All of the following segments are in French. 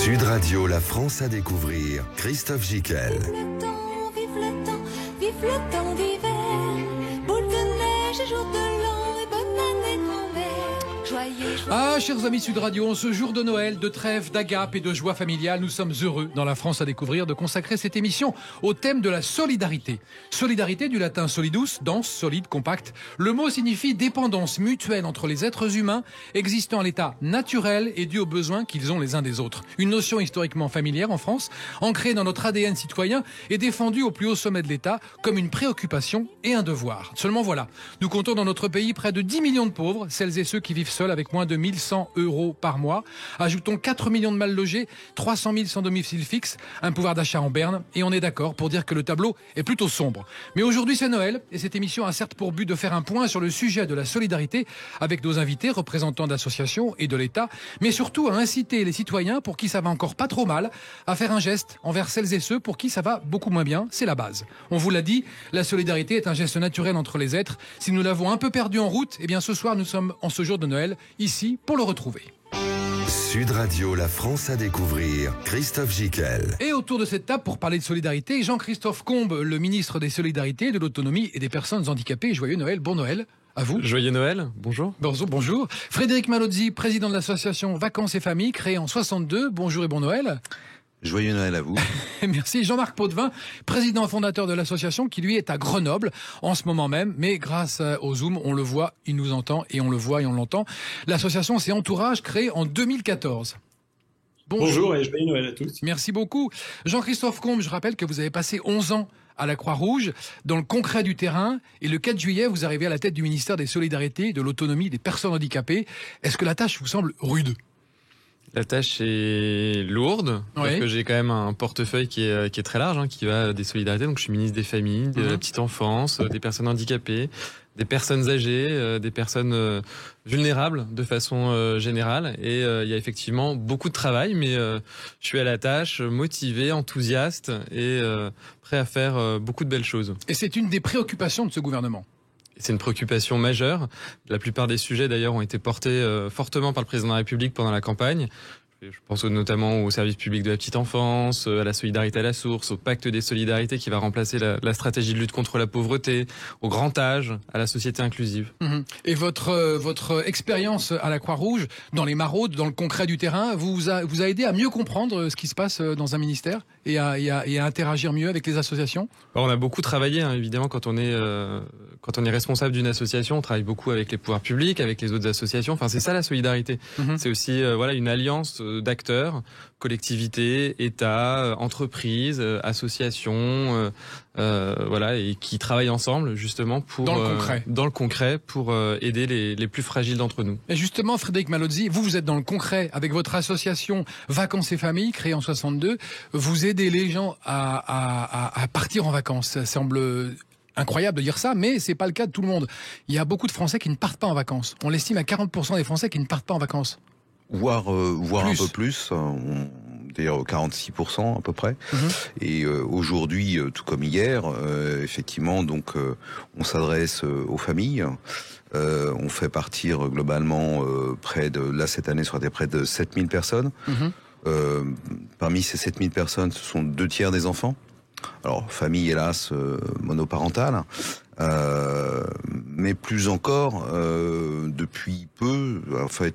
Sud Radio, la France à découvrir. Christophe Gicquel. Vive le temps d'hiver, boule de neige et jour de l'an et bonne année grand-mère. Joyeux. Ah, chers amis Sud Radio, en ce jour de Noël, de trêve, d'agape et de joie familiale, nous sommes heureux, dans la France à découvrir, de consacrer cette émission au thème de la solidarité. Solidarité du latin solidus, dense, solide, compact. Le mot signifie dépendance mutuelle entre les êtres humains, existant à l'état naturel et dû aux besoins qu'ils ont les uns des autres. Une notion historiquement familière en France, ancrée dans notre ADN citoyen et défendue au plus haut sommet de l'État comme une préoccupation et un devoir. Seulement voilà, nous comptons dans notre pays près de 10 millions de pauvres, celles et ceux qui vivent seuls avec moins de 1100 € par mois. Ajoutons 4 millions de mal logés, 300 000 sans domicile fixe, un pouvoir d'achat en berne, et on est d'accord pour dire que le tableau est plutôt sombre. Mais aujourd'hui c'est Noël, et cette émission a certes pour but de faire un point sur le sujet de la solidarité avec nos invités, représentants d'associations et de l'État, mais surtout à inciter les citoyens pour qui ça va encore pas trop mal, à faire un geste envers celles et ceux pour qui ça va beaucoup moins bien, c'est la base. On vous l'a dit, la solidarité est un geste naturel entre les êtres. Si nous l'avons un peu perdu en route, eh bien ce soir nous sommes en ce jour de Noël, ici pour le retrouver. Sud Radio, la France à découvrir. Christophe Gicquel. Et autour de cette table pour parler de solidarité, Jean-Christophe Combe, le ministre des Solidarités, de l'Autonomie et des Personnes Handicapées. Joyeux Noël, bon Noël à vous. Joyeux Noël, bonjour. Bonjour. Frédéric Malozzi, président de l'association Vacances et Familles, créée en 62. Bonjour et bon Noël. Joyeux Noël à vous. Merci. Jean-Marc Potvin, président fondateur de l'association qui lui est à Grenoble en ce moment même, mais grâce au Zoom, on le voit, il nous entend et on le voit et on l'entend. L'association c'est Entourage, créée en 2014. Bonjour et joyeux Noël à tous. Merci beaucoup. Jean-Christophe Combe, je rappelle que vous avez passé 11 ans à la Croix-Rouge, dans le concret du terrain, et le 4 juillet, vous arrivez à la tête du ministère des Solidarités, de l'Autonomie, des Personnes Handicapées. Est-ce que la tâche vous semble rude ? La tâche est lourde, parce que j'ai quand même un portefeuille qui est très large, qui va des solidarités. Donc je suis ministre des familles, de la petite enfance, des personnes handicapées, des personnes âgées, des personnes vulnérables de façon générale. Et il y a effectivement beaucoup de travail, mais je suis à la tâche, motivé, enthousiaste et prêt à faire beaucoup de belles choses. Et c'est une des préoccupations de ce gouvernement. C'est une préoccupation majeure. La plupart des sujets, d'ailleurs, ont été portés fortement par le président de la République pendant la campagne. Je pense notamment au service public de la petite enfance, à la solidarité à la source, au pacte des solidarités qui va remplacer la stratégie de lutte contre la pauvreté, au grand âge, à la société inclusive. Et votre expérience à la Croix-Rouge, dans les maraudes, dans le concret du terrain, vous a aidé à mieux comprendre ce qui se passe dans un ministère et à interagir mieux avec les associations ? On a beaucoup travaillé, évidemment, quand on est responsable d'une association, on travaille beaucoup avec les pouvoirs publics, avec les autres associations. Enfin, c'est ça la solidarité. C'est aussi une alliance d'acteurs, collectivités, États, entreprises, associations, et qui travaillent ensemble justement dans le concret pour aider les plus fragiles d'entre nous. Et justement, Frédéric Malozzi, vous êtes dans le concret avec votre association Vacances et Familles, créée en 62. Vous aidez les gens à partir en vacances. Ça semble incroyable de dire ça, mais c'est pas le cas de tout le monde. Il y a beaucoup de Français qui ne partent pas en vacances. On l'estime à 40% des Français qui ne partent pas en vacances. Voire un peu plus, d'ailleurs 46% à peu près. Et aujourd'hui, tout comme hier, effectivement, donc on s'adresse aux familles. On fait partir globalement cette année, ça aurait été près de 7000 personnes. Parmi ces 7000 personnes, ce sont 2/3 des enfants. Alors, famille, hélas, monoparentale. Mais plus encore, depuis peu,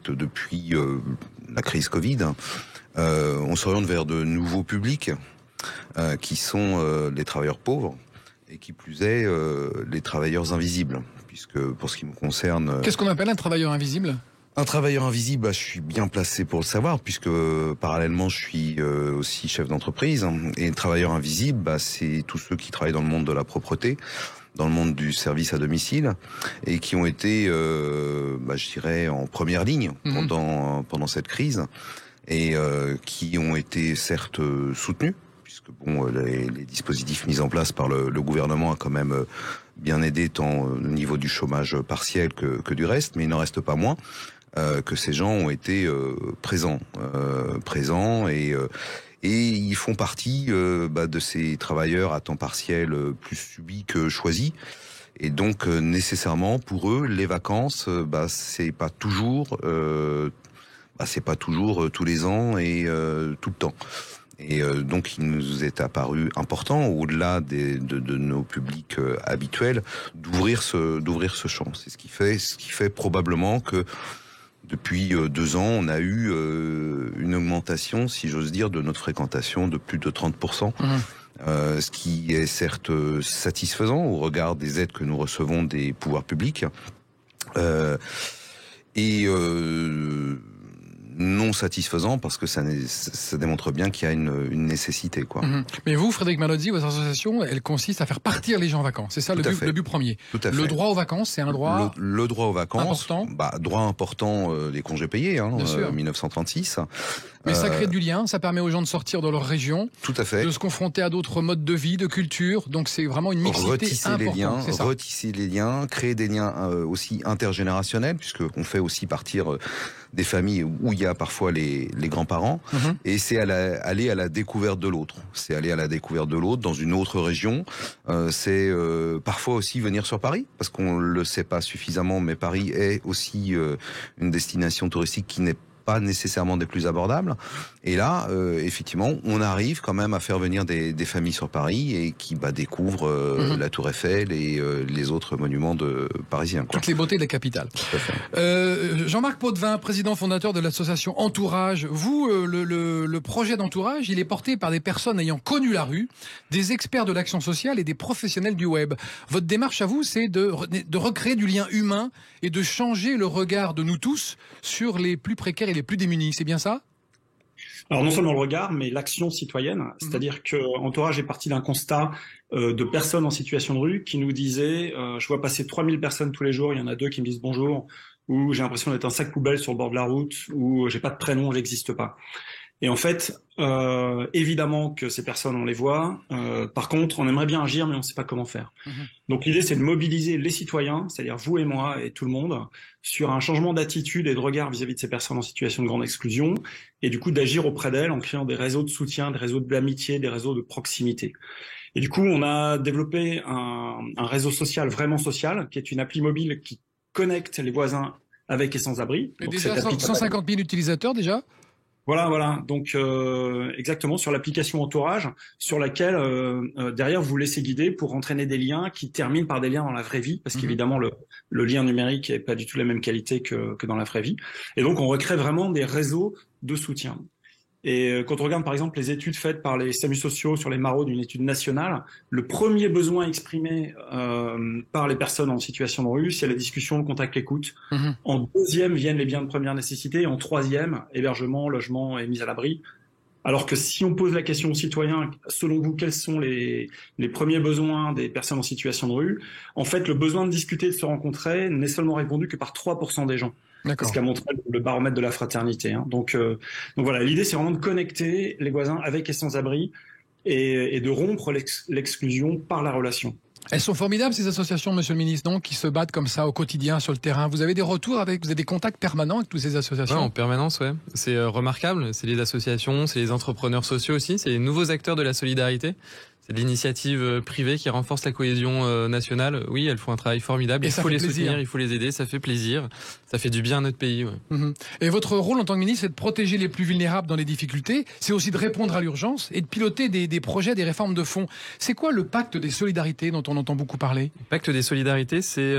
depuis la crise Covid, on s'oriente vers de nouveaux publics qui sont les travailleurs pauvres et qui plus est les travailleurs invisibles, puisque pour ce qui me concerne... Qu'est-ce qu'on appelle un travailleur invisible ? Un travailleur invisible, je suis bien placé pour le savoir, puisque parallèlement je suis aussi chef d'entreprise. Et le travailleur invisible, c'est tous ceux qui travaillent dans le monde de la propreté, dans le monde du service à domicile, et qui ont été, je dirais, en première ligne pendant cette crise, et qui ont été certes soutenus, puisque les dispositifs mis en place par le gouvernement a quand même bien aidé tant au niveau du chômage partiel que du reste, mais il n'en reste pas moins que ces gens ont été présents et ils font partie de ces travailleurs à temps partiel plus subis que choisis. Et donc nécessairement pour eux les vacances c'est pas toujours c'est pas toujours tous les ans et tout le temps. Et donc il nous est apparu important, au-delà de nos publics habituels, d'ouvrir ce champ. C'est ce qui fait probablement que depuis 2 ans, on a eu une augmentation, si j'ose dire, de notre fréquentation de plus de 30%. Ce qui est certes satisfaisant au regard des aides que nous recevons des pouvoirs publics. Non satisfaisant parce que ça démontre bien qu'il y a une nécessité, quoi. Mais vous, Frédéric Malozzi, votre association, elle consiste à faire partir les gens en vacances. C'est ça le but premier. Tout à fait. Le droit aux vacances, c'est un droit le droit aux vacances, important. Droit important, les congés payés, 1936. Mais ça crée du lien, ça permet aux gens de sortir de leur région, tout à fait, de se confronter à d'autres modes de vie, de culture. Donc c'est vraiment une mixité importante. Retisser les liens, créer des liens aussi intergénérationnels, puisque on fait aussi partir des familles où il y a parfois les grands-parents, et c'est aller à la découverte de l'autre. C'est aller à la découverte de l'autre dans une autre région. C'est parfois aussi venir sur Paris, parce qu'on le sait pas suffisamment, mais Paris est aussi une destination touristique qui n'est pas nécessairement des plus abordables. Et là, effectivement, on arrive quand même à faire venir des familles sur Paris et qui découvrent la Tour Eiffel et les autres monuments parisiens, quoi. Toutes les beautés de la capitale. Jean-Marc Potvin, président fondateur de l'association Entourage. Vous, le projet d'Entourage, il est porté par des personnes ayant connu la rue, des experts de l'action sociale et des professionnels du web. Votre démarche à vous, c'est de recréer du lien humain et de changer le regard de nous tous sur les plus précaires et les plus démunis. C'est bien ça ? Alors non seulement le regard, mais l'action citoyenne. C'est-à-dire que Entourage est parti d'un constat de personnes en situation de rue qui nous disaient je vois passer 3000 personnes tous les jours, il y en a 2 qui me disent bonjour, ou j'ai l'impression d'être un sac poubelle sur le bord de la route, ou j'ai pas de prénom, j'existe pas. Et en fait, évidemment que ces personnes, on les voit. Par contre, on aimerait bien agir, mais on ne sait pas comment faire. Donc l'idée, c'est de mobiliser les citoyens, c'est-à-dire vous et moi et tout le monde, sur un changement d'attitude et de regard vis-à-vis de ces personnes en situation de grande exclusion, et du coup d'agir auprès d'elles en créant des réseaux de soutien, des réseaux d'amitié, des réseaux de proximité. Et du coup, on a développé un réseau social, vraiment social, qui est une appli mobile qui connecte les voisins avec et sans-abri. Et déjà 150 000 utilisateurs déjà ? Voilà. Donc exactement sur l'application Entourage, sur laquelle derrière vous laissez guider pour entraîner des liens qui terminent par des liens dans la vraie vie, parce qu'évidemment le lien numérique est pas du tout la même qualité que dans la vraie vie. Et donc on recrée vraiment des réseaux de soutien. Et quand on regarde par exemple les études faites par les SAMU sociaux sur les maraudes, une étude nationale, le premier besoin exprimé par les personnes en situation de rue, c'est la discussion, le contact, l'écoute. En deuxième viennent les biens de première nécessité, et en troisième, hébergement, logement et mise à l'abri. Alors que si on pose la question aux citoyens, selon vous, quels sont les premiers besoins des personnes en situation de rue, en fait, le besoin de discuter, de se rencontrer n'est seulement répondu que par 3% des gens. C'est ce qu'a montré le baromètre de la fraternité. Donc voilà, l'idée c'est vraiment de connecter les voisins avec et sans abri et de rompre l'exclusion par la relation. Elles sont formidables ces associations, monsieur le ministre, donc, qui se battent comme ça au quotidien sur le terrain. Vous avez des retours vous avez des contacts permanents avec toutes ces associations ? En permanence, ouais. C'est remarquable. C'est les associations, c'est les entrepreneurs sociaux aussi, c'est les nouveaux acteurs de la solidarité. C'est l'initiative privée qui renforce la cohésion nationale. Oui, elles font un travail formidable. Il faut les soutenir, il faut les aider. Ça fait plaisir. Ça fait du bien à notre pays. Ouais. Et votre rôle en tant que ministre, c'est de protéger les plus vulnérables dans les difficultés. C'est aussi de répondre à l'urgence et de piloter des projets, des réformes de fond. C'est quoi le pacte des solidarités dont on entend beaucoup parler ? Le pacte des solidarités, c'est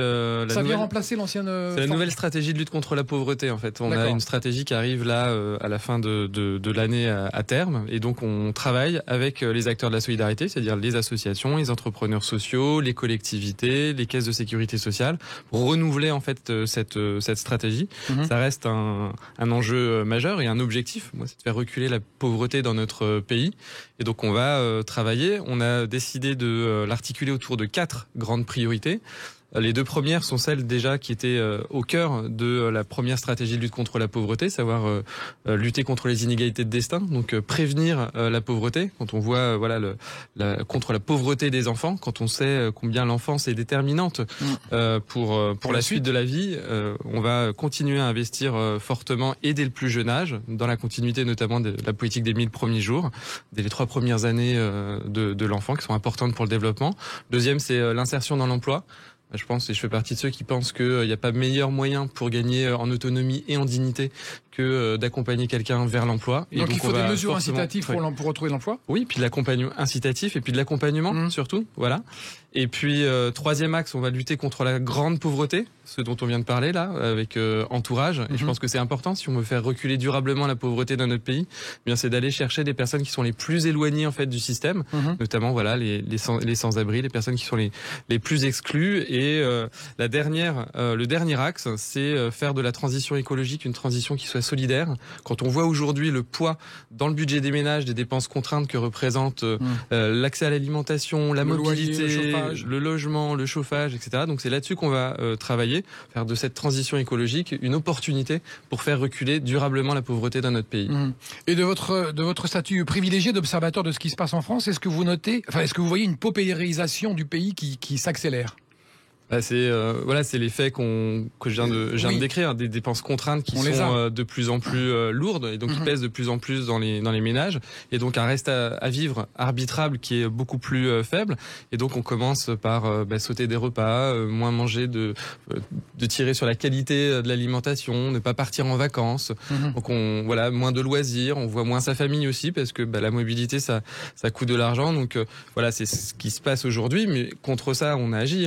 ça vient remplacer l'ancienne. C'est la nouvelle stratégie de lutte contre la pauvreté. En fait, on a une stratégie qui arrive là à la fin de l'année à terme, et donc on travaille avec les acteurs de la solidarité, c'est-à-dire les associations, les entrepreneurs sociaux, les collectivités, les caisses de sécurité sociale, pour renouveler en fait cette stratégie. Ça reste un enjeu majeur et un objectif, c'est de faire reculer la pauvreté dans notre pays. Et donc on va travailler. On a décidé de l'articuler autour de 4 grandes priorités. Les 2 premières sont celles déjà qui étaient au cœur de la première stratégie de lutte contre la pauvreté, savoir lutter contre les inégalités de destin, donc prévenir la pauvreté. Quand on voit contre la pauvreté des enfants, quand on sait combien l'enfance est déterminante pour la suite de la vie, on va continuer à investir fortement et dès le plus jeune âge, dans la continuité notamment de la politique des 1000 premiers jours, dès les 3 premières années de l'enfant qui sont importantes pour le développement. Deuxième, c'est l'insertion dans l'emploi. Je pense, et je fais partie de ceux qui pensent qu'il n'y a pas meilleur moyen pour gagner en autonomie et en dignité que d'accompagner quelqu'un vers l'emploi. Donc il faut des mesures incitatives pour retrouver l'emploi. Oui, puis de l'accompagnement incitatif et puis de l'accompagnement surtout, voilà. Et puis troisième axe, on va lutter contre la grande pauvreté, ce dont on vient de parler là, avec entourage. Et je pense que c'est important si on veut faire reculer durablement la pauvreté dans notre pays, eh bien c'est d'aller chercher des personnes qui sont les plus éloignées en fait du système, notamment voilà les sans-abri, les personnes qui sont les plus exclues. Et le dernier axe, c'est faire de la transition écologique une transition qui soit solidaire. Quand on voit aujourd'hui le poids dans le budget des ménages des dépenses contraintes que représente l'accès à l'alimentation, la mobilité, le logement, le chauffage, etc. Donc c'est là-dessus qu'on va travailler, faire de cette transition écologique une opportunité pour faire reculer durablement la pauvreté dans notre pays. Et de votre statut privilégié d'observateur de ce qui se passe en France, est-ce que vous voyez une paupérisation du pays qui s'accélère ? C'est les faits que je viens de décrire, des dépenses contraintes qui sont de plus en plus lourdes et donc qui pèsent de plus en plus dans les ménages, et donc un reste à vivre arbitrable qui est beaucoup plus faible. Et donc on commence par sauter des repas, moins manger, de tirer sur la qualité de l'alimentation, ne pas partir en vacances. Donc moins de loisirs, on voit moins sa famille aussi parce que la mobilité ça coûte de l'argent. Donc c'est ce qui se passe aujourd'hui, mais contre ça on a agi.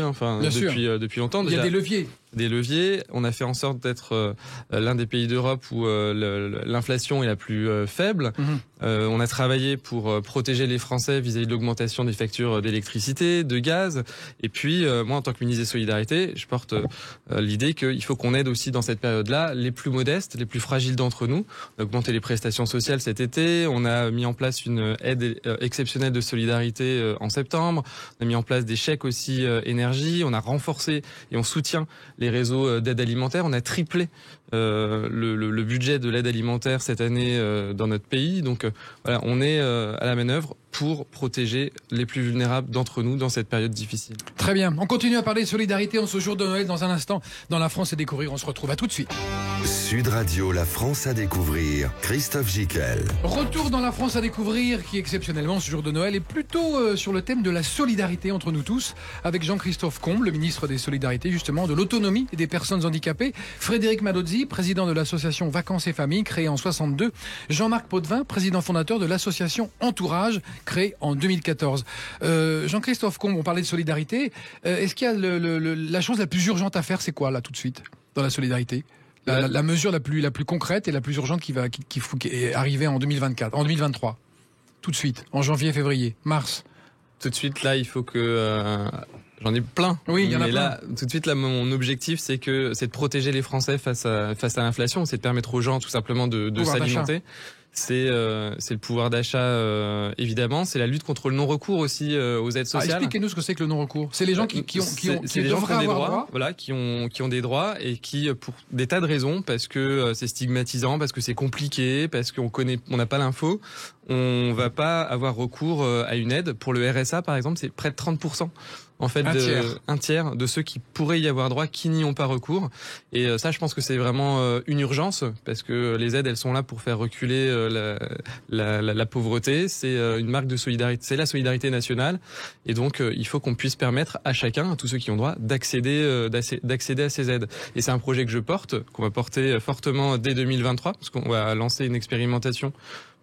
Depuis longtemps. Il y a des leviers. On a fait en sorte d'être l'un des pays d'Europe où l'inflation est la plus faible. On a travaillé pour protéger les Français vis-à-vis de l'augmentation des factures d'électricité, de gaz. Et puis, moi, en tant que ministre des Solidarités, je porte l'idée qu'il faut qu'on aide aussi dans cette période-là les plus modestes, les plus fragiles d'entre nous. On a augmenté les prestations sociales cet été. On a mis en place une aide exceptionnelle de solidarité en septembre. On a mis en place des chèques aussi énergie. On a renforcé et on soutient les réseaux d'aide alimentaire. On a triplé le budget de l'aide alimentaire cette année dans notre pays. Donc on est à la manœuvre pour protéger les plus vulnérables d'entre nous dans cette période difficile. Très bien. On continue à parler de solidarité en ce jour de Noël dans un instant. Dans La France à découvrir, on se retrouve à tout de suite. Sud Radio, La France à découvrir. Christophe Gicquel. Retour dans La France à découvrir qui exceptionnellement ce jour de Noël est plutôt sur le thème de la solidarité entre nous tous avec Jean-Christophe Combe, le ministre des Solidarités justement, de l'autonomie des personnes handicapées, Frédéric Madozzi, président de l'association Vacances et Familles créée en 62, Jean-Marc Potvin, président fondateur de l'association Entourage créée en 2014. Jean-Christophe Combe, on parlait de solidarité. Est-ce qu'il y a la chose la plus urgente à faire, c'est quoi là tout de suite dans la solidarité ? La mesure la plus concrète et la plus urgente qui est arrivée en 2023. Tout de suite, en janvier, février, mars. Tout de suite, là, il faut que... J'en ai plein. Oui, il y en a plein. Là, tout de suite, là, mon objectif, c'est de protéger les Français face à l'inflation. C'est de permettre aux gens, tout simplement, de s'alimenter. C'est le pouvoir d'achat, évidemment. C'est la lutte contre le non-recours aussi aux aides sociales. Expliquez-nous ce que c'est que le non-recours. C'est les gens qui devraient avoir droit. Voilà, qui ont des droits et qui, pour des tas de raisons, parce que c'est stigmatisant, parce que c'est compliqué, parce qu'on n'a pas l'info, on va pas avoir recours à une aide. Pour le RSA, par exemple, c'est près de 30%. En fait, un tiers de ceux qui pourraient y avoir droit qui n'y ont pas recours. Et ça, je pense que c'est vraiment une urgence parce que les aides, elles sont là pour faire reculer la pauvreté. C'est une marque de solidarité, c'est la solidarité nationale. Et donc, il faut qu'on puisse permettre à chacun, à tous ceux qui ont droit, d'accéder à ces aides. Et c'est un projet que je porte, qu'on va porter fortement dès 2023, parce qu'on va lancer une expérimentation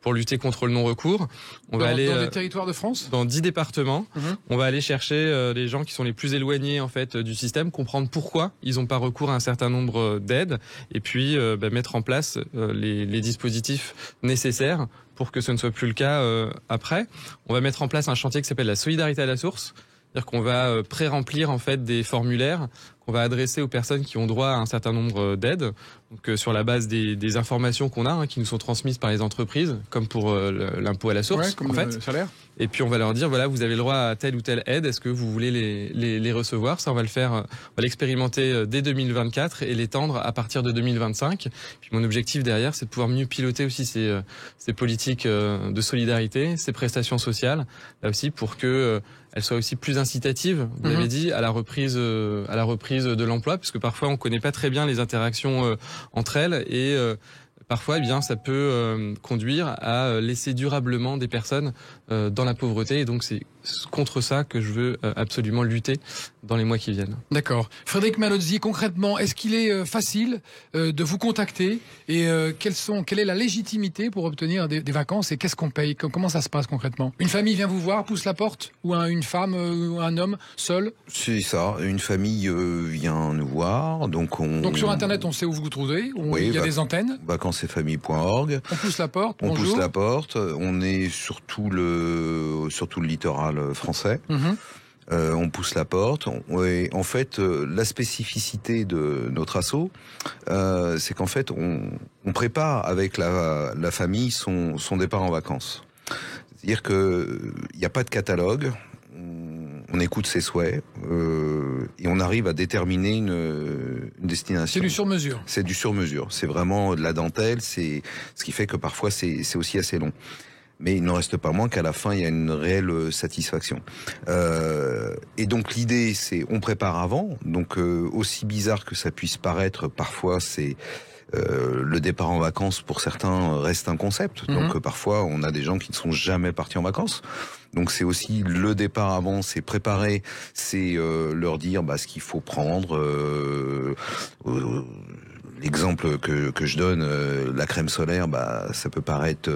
pour lutter contre le non-recours. On va aller dans les territoires de France, dans 10 départements. On va aller chercher les gens qui sont les plus éloignés en fait du système, comprendre pourquoi ils n'ont pas recours à un certain nombre d'aides, et puis mettre en place les dispositifs nécessaires pour que ce ne soit plus le cas après. On va mettre en place un chantier qui s'appelle la solidarité à la source. C'est-à-dire qu'on va pré-remplir en fait des formulaires qu'on va adresser aux personnes qui ont droit à un certain nombre d'aides, donc sur la base des informations qu'on a, qui nous sont transmises par les entreprises, comme pour l'impôt à la source, comme en fait. Le salaire. Et puis on va leur dire voilà, vous avez le droit à telle ou telle aide, est-ce que vous voulez les recevoir? Ça, on va le faire, on va l'expérimenter dès 2024 et l'étendre à partir de 2025. Puis mon objectif derrière, c'est de pouvoir mieux piloter aussi ces politiques de solidarité, ces prestations sociales, là aussi pour que elles soient aussi plus incitatives, vous l'avez dit, à la reprise de l'emploi, puisque parfois on connaît pas très bien les interactions entre elles et parfois, eh bien, ça peut conduire à laisser durablement des personnes dans la pauvreté. Et donc, c'est contre ça que je veux absolument lutter dans les mois qui viennent. D'accord. Frédéric Malozzi, concrètement, est-ce qu'il est facile de vous contacter et quelle est la légitimité pour obtenir des vacances et qu'est-ce qu'on paye? Comment ça se passe concrètement? Une famille vient vous voir, pousse la porte ou une femme ou un homme seul? C'est ça, une famille vient nous voir. Donc sur Internet, on sait où vous trouvez, il y a des antennes. Vacancesetfamilles.org. On pousse la porte, on bonjour. pousse la porte, on est sur tout le littoral français. On pousse la porte. En fait, la spécificité de notre asso, c'est qu'en fait, on prépare avec la famille son départ en vacances. C'est-à-dire que il n'y a pas de catalogue. On écoute ses souhaits et on arrive à déterminer une destination. C'est du sur-mesure. C'est du sur-mesure. C'est vraiment de la dentelle. C'est ce qui fait que parfois c'est aussi assez long. Mais il n'en reste pas moins qu'à la fin, il y a une réelle satisfaction. Et donc l'idée, c'est on prépare avant. Donc aussi bizarre que ça puisse paraître, parfois c'est le départ en vacances pour certains reste un concept. Donc parfois on a des gens qui ne sont jamais partis en vacances. Donc c'est aussi le départ avant, c'est préparer, c'est leur dire ce qu'il faut prendre. L'exemple que je donne, la crème solaire, ça peut paraître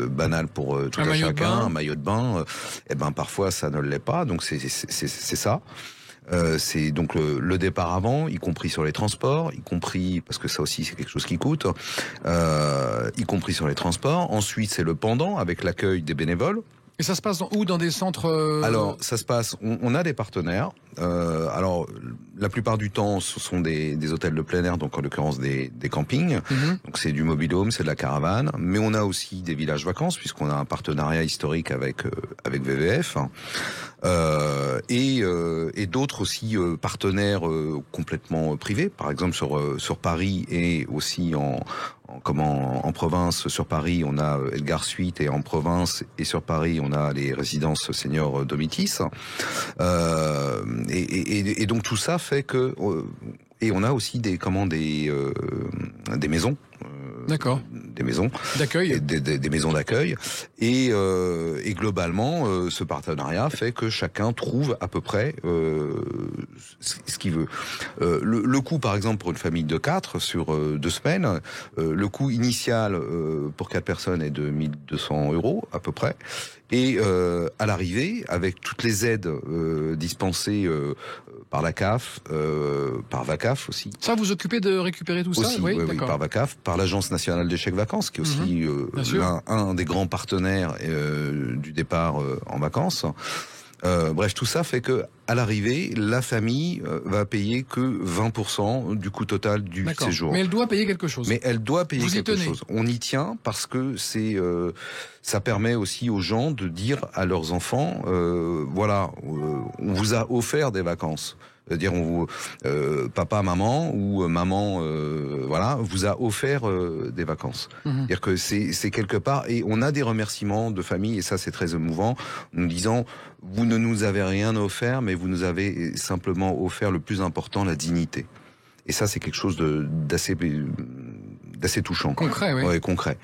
banal pour tout un chacun, un maillot de bain. Parfois ça ne l'est pas. Donc c'est ça. C'est donc le départ avant, y compris sur les transports, y compris parce que ça aussi c'est quelque chose qui coûte, y compris sur les transports. Ensuite c'est le pendant avec l'accueil des bénévoles. Et ça se passe où? Dans des centres Alors, ça se passe... On a des partenaires. Alors, la plupart du temps, ce sont des hôtels de plein air, donc en l'occurrence des campings. Donc, c'est du mobile-home, c'est de la caravane. Mais on a aussi des villages vacances, puisqu'on a un partenariat historique avec VVF. Et d'autres aussi partenaires complètement privés. Par exemple, sur Paris et aussi en province, sur Paris, on a Elgar Suite, et en province et sur Paris, on a les résidences Senior Domitis. Et donc tout ça fait que et on a aussi des maisons. D'accord. Des maisons d'accueil, des maisons d'accueil, et globalement, ce partenariat fait que chacun trouve à peu près ce qu'il veut. Le coût, par exemple, pour une famille de 4 sur 2 semaines, le coût initial pour 4 personnes est de 1 200 € à peu près. Et à l'arrivée, avec toutes les aides dispensées par la CAF, par VACAF aussi. Ça, vous occupez de récupérer tout aussi, ça? Oui, par VACAF, par l'Agence nationale des chèques vacances, qui est aussi un des grands partenaires du départ en vacances. Bref, tout ça fait que à l'arrivée, la famille va payer que 20% du coût total du séjour. Mais elle doit payer quelque chose. Mais elle doit payer quelque chose. On y tient parce que ça permet aussi aux gens de dire à leurs enfants, on vous a offert des vacances. C'est-à-dire, papa, maman ou maman, vous a offert des vacances. C'est-à-dire que c'est quelque part, et on a des remerciements de famille, et ça c'est très émouvant, nous disant, vous ne nous avez rien offert, mais vous nous avez simplement offert le plus important, la dignité. Et ça, c'est quelque chose d'assez touchant. Concret, oui. Ouais, concret.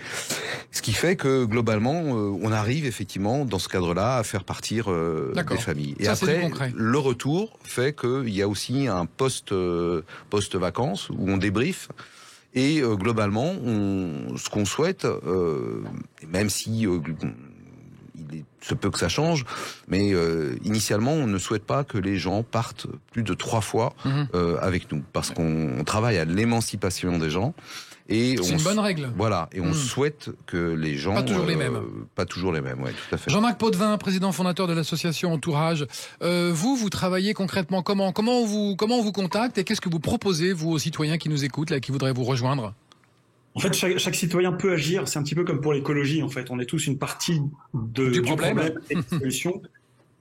Ce qui fait que, globalement, on arrive effectivement, dans ce cadre-là, à faire partir des familles. Et ça, après, le retour fait qu'il y a aussi un post-vacances où on débriefe. Et globalement, ce qu'on souhaite, même si il se peut que ça change, mais initialement, on ne souhaite pas que les gens partent plus de 3 fois avec nous, parce qu'on travaille à l'émancipation des gens. Et c'est une bonne règle. Voilà, et on souhaite que les gens... Pas toujours les mêmes. Pas toujours les mêmes, oui, tout à fait. Jean-Marc Potvin, président fondateur de l'association Entourage. Vous travaillez concrètement comment on vous contacte et qu'est-ce que vous proposez, vous, aux citoyens qui nous écoutent, là, qui voudraient vous rejoindre? En fait, chaque citoyen peut agir. C'est un petit peu comme pour l'écologie, en fait. On est tous une partie du problème et de la solution.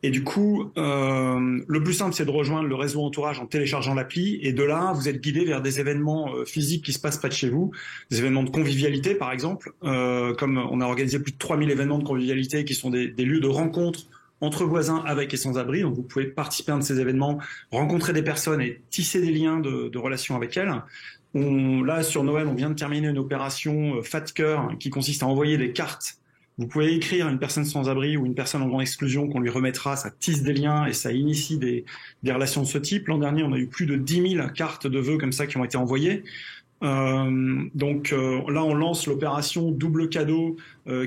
Et du coup, le plus simple, c'est de rejoindre le réseau Entourage en téléchargeant l'appli. Et de là, vous êtes guidé vers des événements physiques qui se passent pas de chez vous. Des événements de convivialité, par exemple. Comme on a organisé plus de 3000 événements de convivialité qui sont des lieux de rencontre entre voisins, avec et sans abri. Donc, vous pouvez participer à un de ces événements, rencontrer des personnes et tisser des liens de relations avec elles. Là, sur Noël, on vient de terminer une opération Fat Cœur qui consiste à envoyer des cartes. Vous pouvez écrire une personne sans abri ou une personne en grande exclusion qu'on lui remettra, ça tisse des liens et ça initie des relations de ce type. L'an dernier, on a eu plus de 10 000 cartes de vœux comme ça qui ont été envoyées. Là, on lance l'opération Double Cadeau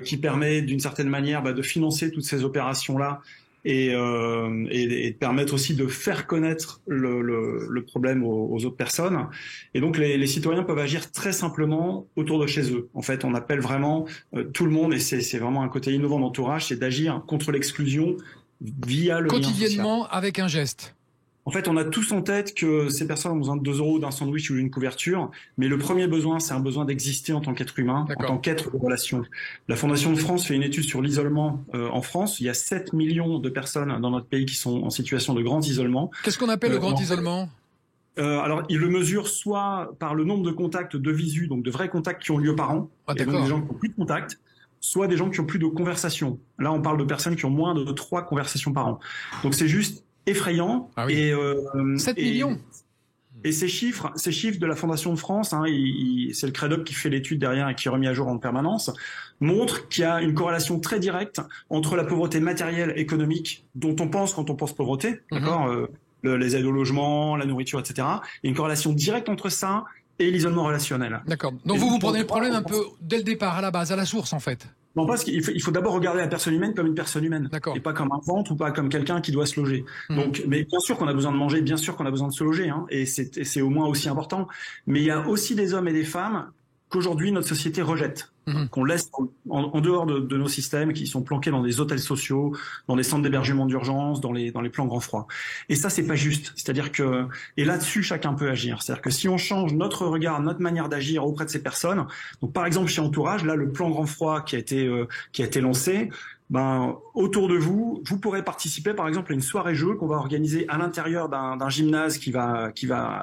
qui permet d'une certaine manière de financer toutes ces opérations-là et de permettre aussi de faire connaître le problème aux autres personnes. Et donc les citoyens peuvent agir très simplement autour de chez eux. En fait, on appelle vraiment tout le monde, et c'est vraiment un côté innovant d'Entourage, c'est d'agir contre l'exclusion via le lien social. Quotidiennement, avec un geste. En fait, on a tous en tête que ces personnes ont besoin de 2 €, d'un sandwich ou d'une couverture, mais le premier besoin, c'est un besoin d'exister en tant qu'être humain, en tant qu'être de relation. La Fondation de France fait une étude sur l'isolement en France. Il y a 7 millions de personnes dans notre pays qui sont en situation de grand isolement. Qu'est-ce qu'on appelle le grand isolement ? Alors, ils le mesurent soit par le nombre de contacts de visu, donc de vrais contacts qui ont lieu par an, et donc des gens qui n'ont plus de contacts, soit des gens qui ont plus de conversations. Là, on parle de personnes qui ont moins de 3 conversations par an. Donc, c'est juste effrayant. Ah oui. 7 millions. Et ces chiffres de la Fondation de France, c'est le CREDOP qui fait l'étude derrière et qui est remis à jour en permanence, montrent qu'il y a une corrélation très directe entre la pauvreté matérielle, économique, dont on pense quand on pense pauvreté, d'accord, les aides au logement, la nourriture, etc. Il y a une corrélation directe entre ça et l'isolement relationnel. D'accord. Donc vous prenez le problème un peu dès le départ, à la base, à la source en fait. Non, parce qu'il faut d'abord regarder la personne humaine comme une personne humaine. D'accord. Et pas comme un ventre ou pas comme quelqu'un qui doit se loger. Donc, mais bien sûr qu'on a besoin de manger, bien sûr qu'on a besoin de se loger, et c'est au moins aussi important. Mais il y a aussi des hommes et des femmes qu'aujourd'hui notre société rejette, qu'on laisse en dehors de nos systèmes, qui sont planqués dans des hôtels sociaux, dans des centres d'hébergement d'urgence, dans les plans grand froid. Et ça, c'est pas juste. C'est-à-dire que, et là-dessus, chacun peut agir. C'est-à-dire que si on change notre regard, notre manière d'agir auprès de ces personnes, donc par exemple chez Entourage, là, le plan grand froid qui a été lancé, autour de vous, vous pourrez participer par exemple à une soirée jeu qu'on va organiser à l'intérieur d'un gymnase qui va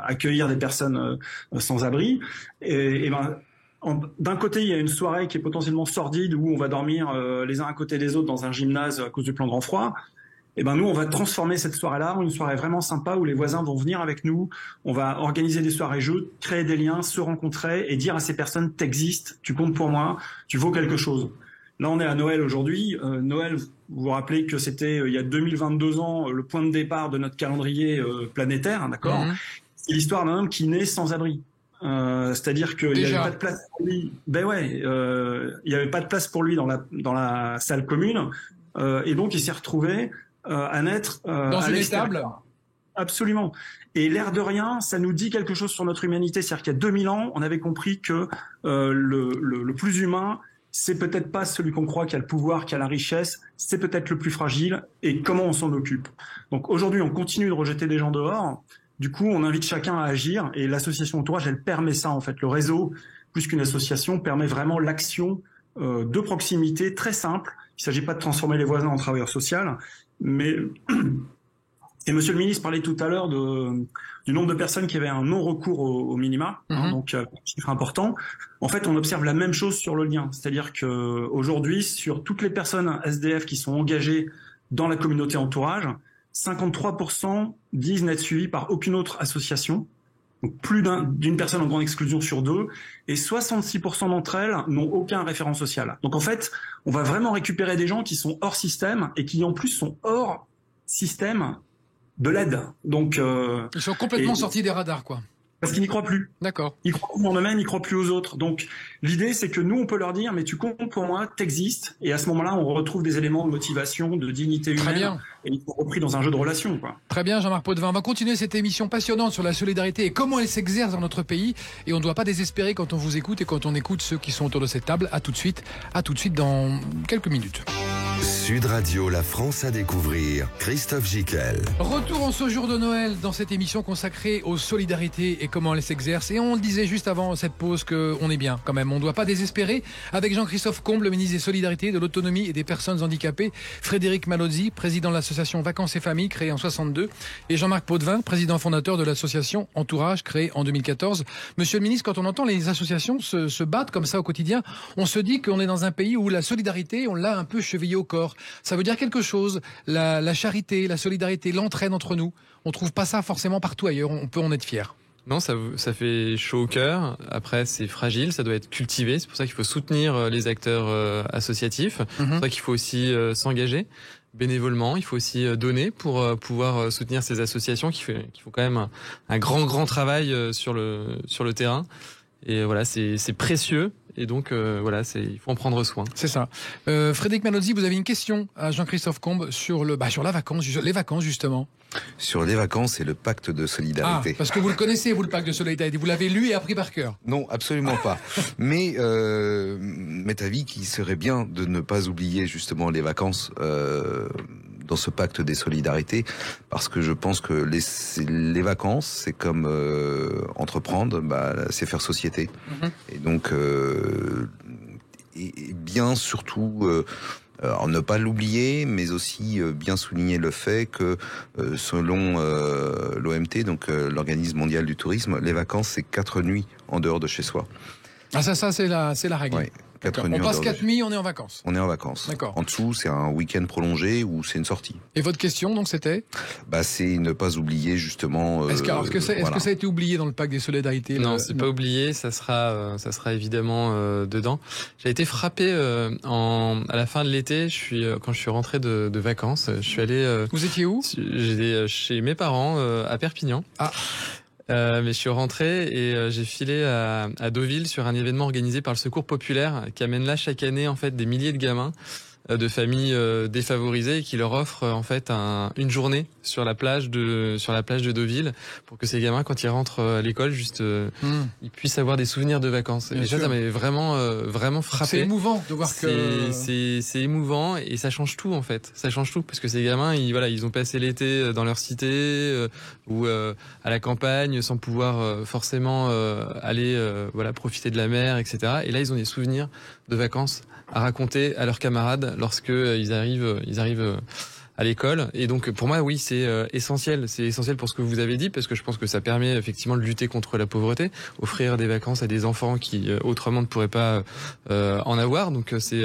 accueillir des personnes sans abri. D'un côté, il y a une soirée qui est potentiellement sordide où on va dormir les uns à côté des autres dans un gymnase à cause du plan grand froid. Et nous, on va transformer cette soirée-là en une soirée vraiment sympa où les voisins vont venir avec nous. On va organiser des soirées jeux, créer des liens, se rencontrer et dire à ces personnes, t'existes, tu comptes pour moi, tu vaux quelque chose. Là, on est à Noël aujourd'hui. Noël, vous vous rappelez que c'était il y a 2022 ans le point de départ de notre calendrier planétaire, d'accord ? C'est l'histoire d'un homme qui naît sans abri. C'est-à-dire qu'il n'y avait pas de place pour lui. Il n'y avait pas de place pour lui dans la salle commune, et donc il s'est retrouvé à naître dans une étable. Absolument. Et l'air de rien, ça nous dit quelque chose sur notre humanité. C'est-à-dire qu'il y a 2000 ans, on avait compris que le plus humain, c'est peut-être pas celui qu'on croit qui a le pouvoir, qui a la richesse, c'est peut-être le plus fragile. Et comment on s'en occupe ? Donc aujourd'hui, on continue de rejeter des gens dehors. Du coup, on invite chacun à agir, et l'association Entourage, elle permet ça en fait. Le réseau, plus qu'une association, permet vraiment l'action de proximité très simple. Il ne s'agit pas de transformer les voisins en travailleurs sociaux, mais et Monsieur le ministre parlait tout à l'heure du nombre de personnes qui avaient un non-recours au minima, donc un chiffre important. En fait, on observe la même chose sur le lien, c'est-à-dire que aujourd'hui, sur toutes les personnes SDF qui sont engagées dans la communauté Entourage, 53% disent n'être suivis par aucune autre association, donc plus d'une personne en grande exclusion sur 2, et 66% d'entre elles n'ont aucun référent social. Donc en fait, on va vraiment récupérer des gens qui sont hors système et qui en plus sont hors système de l'aide. Donc ils sont complètement sortis des radars, quoi. Parce qu'ils n'y croient plus. D'accord. Ils croient en eux-mêmes, ils croient plus aux autres. Donc l'idée, c'est que nous, on peut leur dire, mais tu comptes pour moi, t'existes. Et à ce moment-là, on retrouve des éléments de motivation, de dignité humaine. Très bien. Et ils sont repris dans un jeu de relations, quoi. Très bien, Jean-Marc Potvin. On va continuer cette émission passionnante sur la solidarité et comment elle s'exerce dans notre pays. Et on ne doit pas désespérer quand on vous écoute et quand on écoute ceux qui sont autour de cette table. À tout de suite dans quelques minutes. Sud Radio, la France à découvrir, Christophe Gicquel. Retour en ce jour de Noël dans cette émission consacrée aux solidarités et comment elles s'exercent. Et on le disait juste avant cette pause qu'on est bien quand même. On ne doit pas désespérer. Avec Jean-Christophe Combe, le ministre des Solidarités, de l'Autonomie et des Personnes Handicapées, Frédéric Malozzi, président de l'association Vacances et Familles, créée en 62, et Jean-Marc Potvin, président fondateur de l'association Entourage, créée en 2014. Monsieur le ministre, quand on entend les associations se battre comme ça au quotidien, on se dit qu'on est dans un pays où la solidarité, on l'a un peu chevillée au corps. Ça veut dire quelque chose, la charité, la solidarité, l'entraide entre nous. On ne trouve pas ça forcément partout ailleurs, on peut en être fier. Non, ça fait chaud au cœur. Après, c'est fragile, ça doit être cultivé. C'est pour ça qu'il faut soutenir les acteurs associatifs. C'est pour ça qu'il faut aussi s'engager bénévolement. Il faut aussi donner pour pouvoir soutenir ces associations qui font quand même un grand travail sur le terrain. Et voilà, c'est précieux. Et donc, voilà, il faut en prendre soin. C'est ça. Frédéric Manozzi, vous avez une question à Jean-Christophe Combe sur les vacances, justement. Sur les vacances et le pacte de solidarité. Parce que vous le connaissez, vous, le pacte de solidarité. Vous l'avez lu et appris par cœur. Non, absolument pas. Mais m'est avis qu'il serait bien de ne pas oublier justement les vacances dans ce pacte des solidarités, parce que je pense que les vacances, c'est comme entreprendre, c'est faire société. Et donc, et bien surtout... alors ne pas l'oublier, mais aussi bien souligner le fait que selon l'OMT, donc l'Organisme mondial du tourisme, les vacances c'est 4 nuits en dehors de chez soi. Ah ça c'est la règle. Oui, 4 nuits. On passe 4 nuits, on est en vacances. On est en vacances. D'accord. En dessous, c'est un week-end prolongé ou c'est une sortie. Et votre question donc c'était ? C'est ne pas oublier justement. Est-ce que ça a été oublié dans le pacte des solidarités ? Non, c'est pas oublié. Ça sera évidemment dedans. J'ai été frappé à la fin de l'été. Quand je suis rentré de vacances, je suis allé. Vous étiez où ? J'étais chez mes parents à Perpignan. Ah. Mais je suis rentré et j'ai filé à Deauville sur un événement organisé par le Secours populaire qui amène là chaque année en fait des milliers de gamins de familles défavorisées et qui leur offre en fait une journée sur la plage de Deauville pour que ces gamins quand ils rentrent à l'école ils puissent avoir des souvenirs de vacances. Et ça m'avait vraiment frappé. C'est émouvant de voir que c'est émouvant et ça change tout en fait. Ça change tout parce que ces gamins ils ont passé l'été dans leur cité ou à la campagne sans pouvoir forcément aller profiter de la mer, etc. Et là ils ont des souvenirs de vacances à raconter à leurs camarades lorsque ils arrivent à l'école. Et donc pour moi oui c'est essentiel. C'est essentiel pour ce que vous avez dit parce que je pense que ça permet effectivement de lutter contre la pauvreté, offrir des vacances à des enfants qui autrement ne pourraient pas en avoir. Donc c'est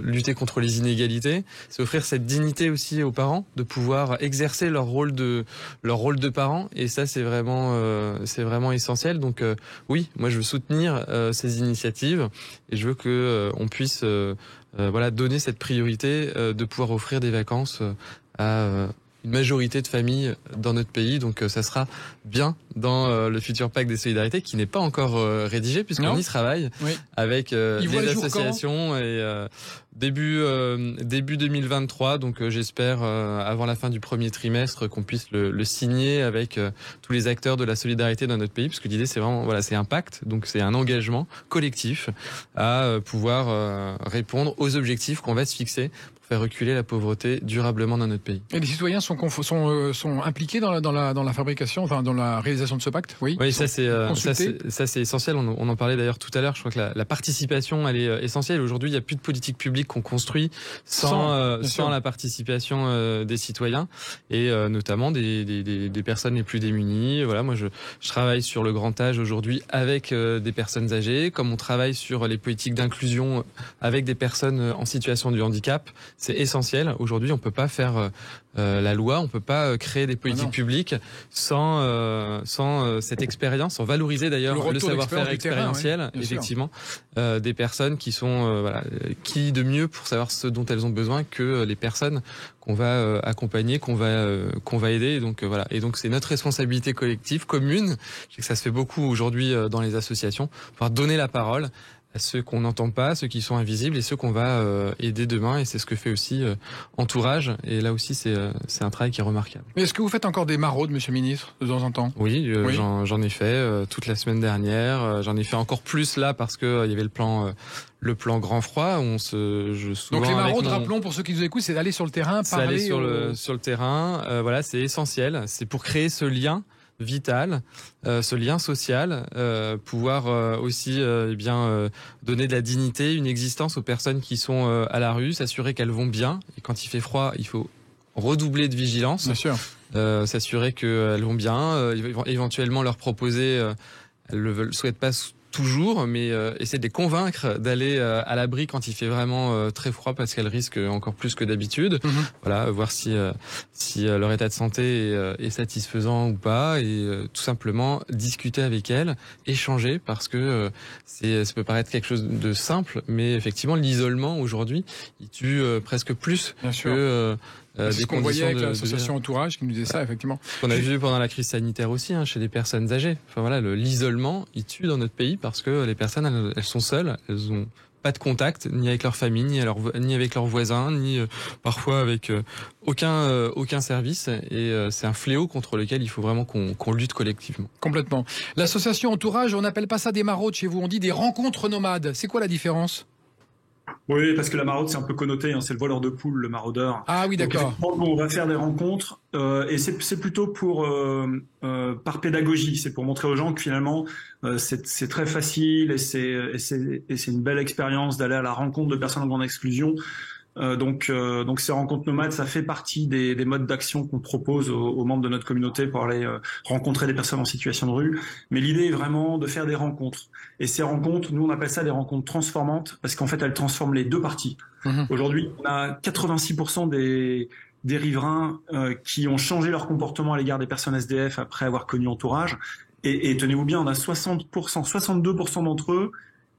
lutter contre les inégalités, c'est offrir cette dignité aussi aux parents de pouvoir exercer leur rôle de parents. Et ça c'est vraiment essentiel. Donc oui, moi je veux soutenir ces initiatives et je veux que on puisse donner cette priorité de pouvoir offrir des vacances à une majorité de familles dans notre pays. Donc ça sera bien dans le futur pacte des solidarités qui n'est pas encore rédigé puisqu'on y travaille avec les associations et début 2023. Donc j'espère avant la fin du premier trimestre qu'on puisse le signer avec tous les acteurs de la solidarité dans notre pays, parce que l'idée c'est vraiment c'est un pacte, donc c'est un engagement collectif à pouvoir répondre aux objectifs qu'on va se fixer pour faire reculer la pauvreté durablement dans notre pays. Et les citoyens sont impliqués dans la fabrication, enfin dans la réalisation de ce pacte, oui. Oui, ça c'est essentiel. On en parlait d'ailleurs tout à l'heure. Je crois que la participation, elle est essentielle. Aujourd'hui, il n'y a plus de politique publique qu'on construit sans la participation des citoyens et notamment des personnes les plus démunies. Voilà, moi je travaille sur le grand âge aujourd'hui avec des personnes âgées, comme on travaille sur les politiques d'inclusion avec des personnes en situation de handicap. C'est essentiel. Aujourd'hui, on peut pas faire la loi, on peut pas créer des politiques publiques sans cette expérience, sans valoriser d'ailleurs le savoir-faire expérientiel, effectivement, des personnes qui sont qui de mieux pour savoir ce dont elles ont besoin que les personnes qu'on va accompagner, qu'on va aider. Et donc et donc c'est notre responsabilité collective, commune. Je sais que ça se fait beaucoup aujourd'hui dans les associations, pouvoir donner la parole à ceux qu'on n'entend pas, ceux qui sont invisibles et ceux qu'on va aider demain. Et c'est ce que fait aussi Entourage. Et là aussi, c'est un travail qui est remarquable. Mais est-ce que vous faites encore des maraudes, Monsieur le Ministre, de temps en temps ? Oui, j'en ai fait toute la semaine dernière. J'en ai fait encore plus là parce que il y avait le plan grand froid. Donc les maraudes, rappelons pour ceux qui nous écoutent, c'est d'aller sur le terrain, parler sur le terrain. C'est essentiel. C'est pour créer ce lien vital, ce lien social, pouvoir aussi donner de la dignité, une existence aux personnes qui sont à la rue, s'assurer qu'elles vont bien. Et quand il fait froid, il faut redoubler de vigilance. Bien sûr. S'assurer qu'elles vont bien, éventuellement leur proposer, elles ne souhaitent pas toujours, mais essayer de les convaincre d'aller à l'abri quand il fait vraiment très froid, parce qu'elles risquent encore plus que d'habitude. Voilà, voir si leur état de santé est satisfaisant ou pas, et tout simplement discuter avec elles, échanger, parce que ça peut paraître quelque chose de simple, mais effectivement l'isolement aujourd'hui, il tue presque plus que c'est ce qu'on voyait avec l'association Entourage qui nous disait ça, effectivement. On a vu pendant la crise sanitaire aussi, chez les personnes âgées. Enfin voilà, l'isolement, il tue dans notre pays, parce que les personnes, elles sont seules, elles ont pas de contact, ni avec leur famille, ni avec leurs voisins, ni parfois avec aucun service. Et c'est un fléau contre lequel il faut vraiment qu'on lutte collectivement. Complètement. L'association Entourage, on n'appelle pas ça des maraudes chez vous, on dit des rencontres nomades. C'est quoi la différence ? Oui, parce que la maraude, c'est un peu connoté, c'est le voleur de poules, le maraudeur. Ah oui, d'accord. Donc, on va faire des rencontres, et c'est plutôt par pédagogie, c'est pour montrer aux gens que finalement, c'est très facile, et c'est une belle expérience d'aller à la rencontre de personnes en grande exclusion. Donc ces rencontres nomades, ça fait partie des modes d'action qu'on propose aux membres de notre communauté pour aller rencontrer des personnes en situation de rue. Mais l'idée est vraiment de faire des rencontres. Et ces rencontres, nous on appelle ça des rencontres transformantes, parce qu'en fait elles transforment les deux parties. Aujourd'hui, on a 86% des riverains qui ont changé leur comportement à l'égard des personnes SDF après avoir connu Entourage. Et tenez-vous bien, on a 62% d'entre eux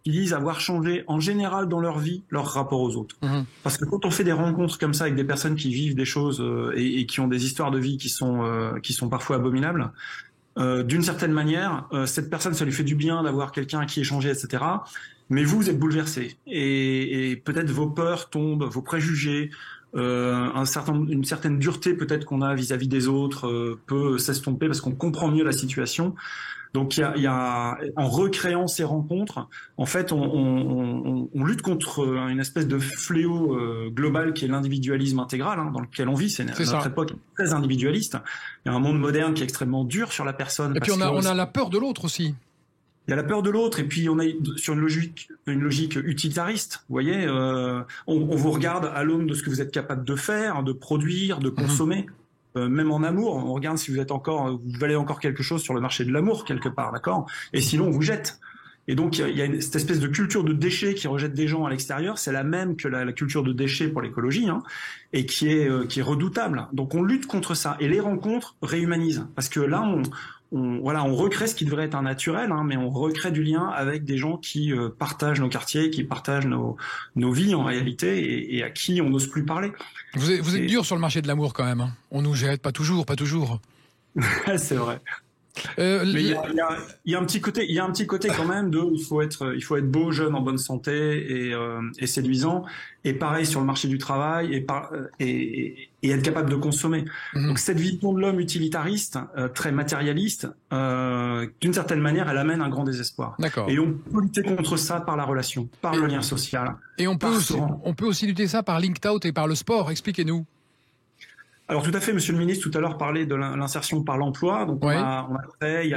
qui disent avoir changé en général dans leur vie leur rapport aux autres. Parce que quand on fait des rencontres comme ça avec des personnes qui vivent des choses et qui ont des histoires de vie qui sont parfois abominables, d'une certaine manière, cette personne, ça lui fait du bien d'avoir quelqu'un à qui échanger, etc. Mais vous êtes bouleversé, et peut-être vos peurs tombent, vos préjugés, une certaine dureté peut-être qu'on a vis-à-vis des autres peut s'estomper parce qu'on comprend mieux la situation. Donc il y a en recréant ces rencontres, en fait, on lutte contre une espèce de fléau global qui est l'individualisme intégral, dans lequel on vit. C'est notre époque très individualiste. Il y a un monde moderne qui est extrêmement dur sur la personne. Et puis on a la peur de l'autre aussi. Il y a la peur de l'autre, et puis on est sur une logique utilitariste. Vous voyez, on vous regarde à l'aune de ce que vous êtes capable de faire, de produire, de consommer. Même en amour, on regarde si vous valez encore quelque chose sur le marché de l'amour quelque part, d'accord ? Et sinon, on vous jette. Et donc, il y a cette espèce de culture de déchets qui rejette des gens à l'extérieur. C'est la même que la culture de déchets pour l'écologie, et qui est redoutable. Donc, on lutte contre ça. Et les rencontres réhumanisent, parce que là, on recrée ce qui devrait être un naturel, mais on recrée du lien avec des gens qui partagent nos quartiers, qui partagent nos vies en réalité, et à qui on n'ose plus parler. Vous êtes dur sur le marché de l'amour quand même. On nous jette, pas toujours. C'est vrai. Mais il y a un petit côté quand même il faut être beau, jeune, en bonne santé et séduisant, et pareil sur le marché du travail, et être capable de consommer. Donc cette vision de l'homme utilitariste, très matérialiste, d'une certaine manière, elle amène un grand désespoir. D'accord. Et on peut lutter contre ça par la relation, par le lien social. Et on peut aussi lutter ça par Linked Out et par le sport. Expliquez-nous. Alors tout à fait, Monsieur le Ministre tout à l'heure parlait de l'insertion par l'emploi. Donc on a créé il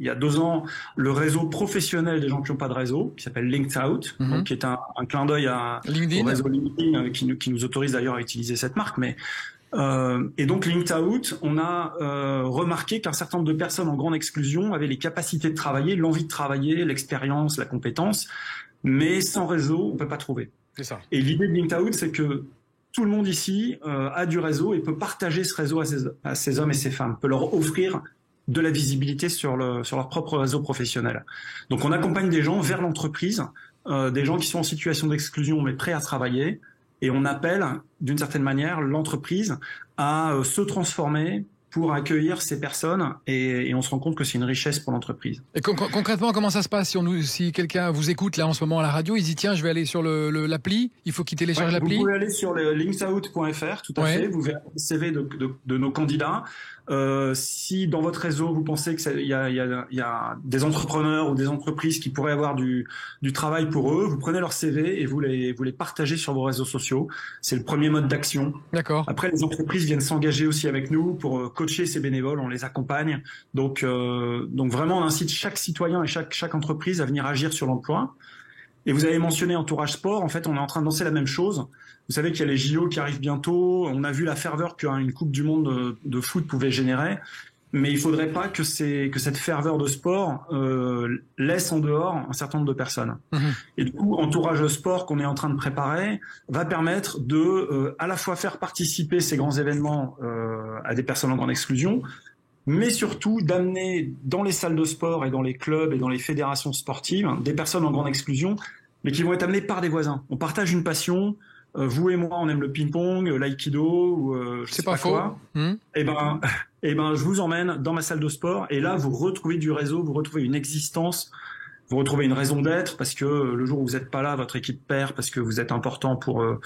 y a 2 ans le réseau professionnel des gens qui n'ont pas de réseau, qui s'appelle Linked Out, donc, qui est un clin d'œil au réseau LinkedIn qui nous autorise d'ailleurs à utiliser cette marque. Mais et donc Linked Out, on a remarqué qu'un certain nombre de personnes en grande exclusion avaient les capacités de travailler, l'envie de travailler, l'expérience, la compétence, mais sans réseau, on peut pas trouver. C'est ça. Et l'idée de Linked Out, c'est que tout le monde ici a du réseau et peut partager ce réseau à ces hommes et ces femmes, peut leur offrir de la visibilité sur leur propre réseau professionnel. Donc on accompagne des gens vers l'entreprise, des gens qui sont en situation d'exclusion mais prêts à travailler, et on appelle d'une certaine manière l'entreprise à se transformer pour accueillir ces personnes, et on se rend compte que c'est une richesse pour l'entreprise. Et concrètement, comment ça se passe si quelqu'un vous écoute là en ce moment à la radio, il dit tiens, je vais aller sur l'appli, il faut qu'il télécharge l'appli. Vous pouvez aller sur linksout.fr, tout à fait, vous verrez le CV de nos candidats. Si dans votre réseau vous pensez que il y a des entrepreneurs ou des entreprises qui pourraient avoir du travail pour eux, vous prenez leur CV et vous les partagez sur vos réseaux sociaux. C'est le premier mode d'action. D'accord. Après, les entreprises viennent s'engager aussi avec nous pour coacher ces bénévoles, on les accompagne. Donc vraiment, on incite chaque citoyen et chaque entreprise à venir agir sur l'emploi. Et vous avez mentionné Entourage Sport. En fait, on est en train de lancer la même chose. Vous savez qu'il y a les JO qui arrivent bientôt. On a vu la ferveur qu'une Coupe du Monde de foot pouvait générer. mais il faudrait pas que cette ferveur de sport laisse en dehors un certain nombre de personnes. Et du coup, Entourage Sport qu'on est en train de préparer va permettre de à la fois faire participer ces grands événements à des personnes en grande exclusion, mais surtout d'amener dans les salles de sport et dans les clubs et dans les fédérations sportives des personnes en grande exclusion, mais qui vont être amenées par des voisins. On partage une passion. Vous et moi, on aime le ping-pong, l'aïkido, ou je sais pas quoi. Et ben, je vous emmène dans ma salle de sport, et là, vous retrouvez du réseau, vous retrouvez une existence, vous retrouvez une raison d'être, parce que le jour où vous n'êtes pas là, votre équipe perd, parce que vous êtes important pour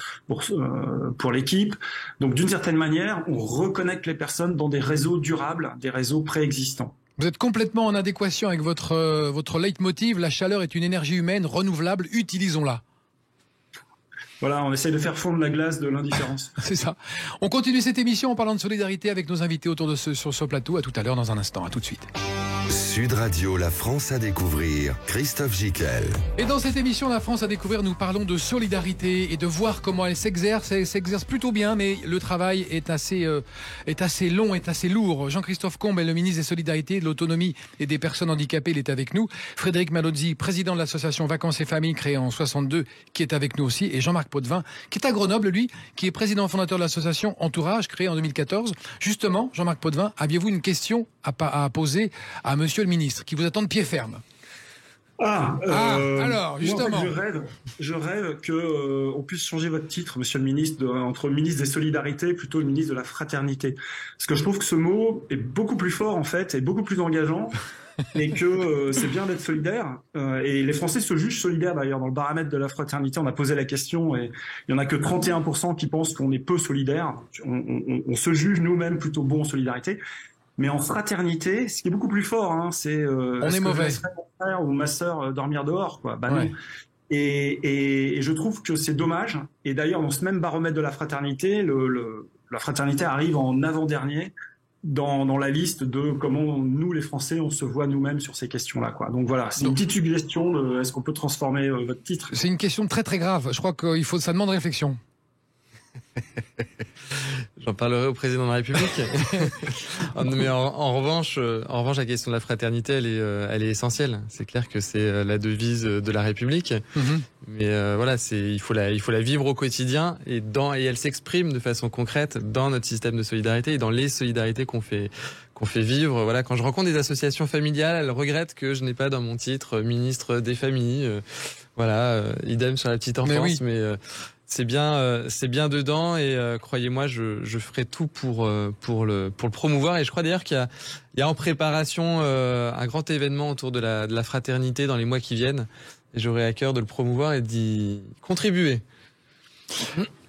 l'équipe. Donc, d'une certaine manière, on reconnecte les personnes dans des réseaux durables, des réseaux préexistants. Vous êtes complètement en adéquation avec votre leitmotiv. La chaleur est une énergie humaine renouvelable. Utilisons-la. Voilà, on essaye de faire fondre la glace de l'indifférence. C'est ça. On continue cette émission en parlant de solidarité avec nos invités sur ce plateau. À tout à l'heure dans un instant. À tout de suite. Sud Radio, la France à découvrir. Christophe Gicquel. Et dans cette émission, La France à découvrir, nous parlons de solidarité et de voir comment elle s'exerce. Elle s'exerce plutôt bien, mais le travail est assez long, est assez lourd. Jean-Christophe Combe est le ministre des Solidarités, de l'Autonomie et des Personnes Handicapées. Il est avec nous. Frédéric Malozzi, président de l'association Vacances et Familles, créée en 62, qui est avec nous aussi. Et Jean-Marc Potvin, qui est à Grenoble, lui, qui est président fondateur de l'association Entourage, créée en 2014. Justement, Jean-Marc Potvin, aviez-vous une question à poser à monsieur le ministre, qui vous attend de pied ferme? Alors, justement. Moi, en fait, je rêve que on puisse changer votre titre, monsieur le ministre, entre ministre des Solidarités plutôt le ministre de la Fraternité. Parce que je trouve que ce mot est beaucoup plus fort, en fait, et beaucoup plus engageant. Et que c'est bien d'être solidaire. Et les Français se jugent solidaires d'ailleurs. Dans le baromètre de la fraternité, on a posé la question et il y en a que 31% qui pensent qu'on est peu solidaire. On se juge nous-mêmes plutôt bons en solidarité. Mais en fraternité, ce qui est beaucoup plus fort, hein, c'est on est mauvais. Je laisserai mon frère ou ma sœur dormir dehors, quoi. Bah, ouais. Non. Et je trouve que c'est dommage. Et d'ailleurs, dans ce même baromètre de la fraternité, la fraternité arrive en avant-dernier dans la liste de comment nous, les Français, on se voit nous-mêmes sur ces questions-là, quoi. Donc voilà, c'est une petite suggestion de est-ce qu'on peut transformer votre titre? C'est une question très très grave. Je crois que ça demande réflexion. J'en parlerai au président de la République. Mais en revanche, la question de la fraternité, elle est essentielle. C'est clair que c'est la devise de la République. Mais voilà, il faut la vivre au quotidien et elle s'exprime de façon concrète dans notre système de solidarité et dans les solidarités qu'on fait vivre. Voilà, quand je rencontre des associations familiales, elles regrettent que je n'ai pas dans mon titre ministre des familles. Idem sur la petite enfance, mais c'est bien dedans et croyez-moi, je ferai tout pour le promouvoir. Et je crois d'ailleurs qu'il y a en préparation un grand événement autour de la fraternité dans les mois qui viennent. Et j'aurai à cœur de le promouvoir et d'y contribuer.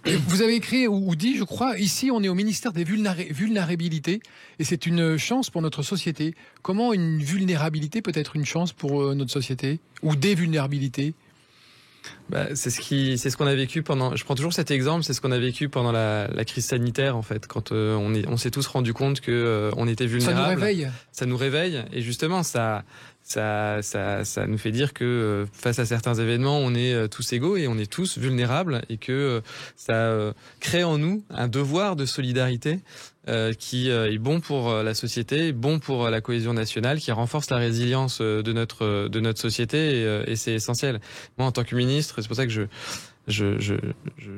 Vous avez écrit ou dit, je crois, ici on est au ministère des vulnérabilités et c'est une chance pour notre société. Comment une vulnérabilité peut être une chance pour notre société ou des vulnérabilités? C'est ce qu'on a vécu pendant. Je prends toujours cet exemple, c'est ce qu'on a vécu pendant la crise sanitaire en fait, quand on s'est tous rendu compte que on était vulnérables. Ça nous réveille et justement ça nous fait dire que face à certains événements, on est tous égaux et on est tous vulnérables et que ça crée en nous un devoir de solidarité qui est bon pour la société, bon pour la cohésion nationale, qui renforce la résilience de notre société et c'est essentiel. Moi, en tant que ministre, c'est pour ça que je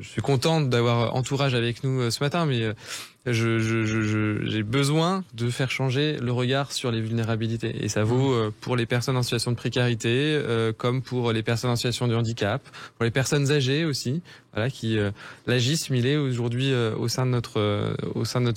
suis contente d'avoir Entourage avec nous ce matin, mais j'ai besoin de faire changer le regard sur les vulnérabilités. Et ça vaut pour les personnes en situation de précarité, comme pour les personnes en situation de handicap, pour les personnes âgées aussi, voilà, qui l'agisme il est aujourd'hui au sein de notre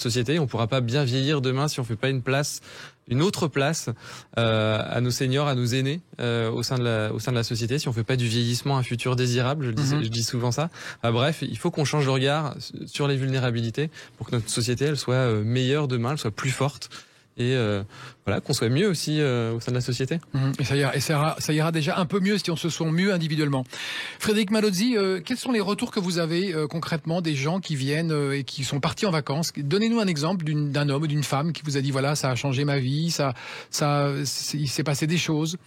société. On pourra pas bien vieillir demain si on fait pas une autre place à nos seniors, à nos aînés au sein de la société, si on fait pas du vieillissement un futur désirable, je dis souvent ça. Bref, il faut qu'on change le regard sur les vulnérabilités pour que notre société elle soit meilleure demain, elle soit plus forte et voilà, qu'on soit mieux aussi au sein de la société. Et ça ira déjà un peu mieux si on se sent mieux individuellement. Frédéric Malozzi, quels sont les retours que vous avez concrètement des gens qui viennent et qui sont partis en vacances? Donnez-nous un exemple d'un homme ou d'une femme qui vous a dit voilà, ça a changé ma vie, il s'est passé des choses.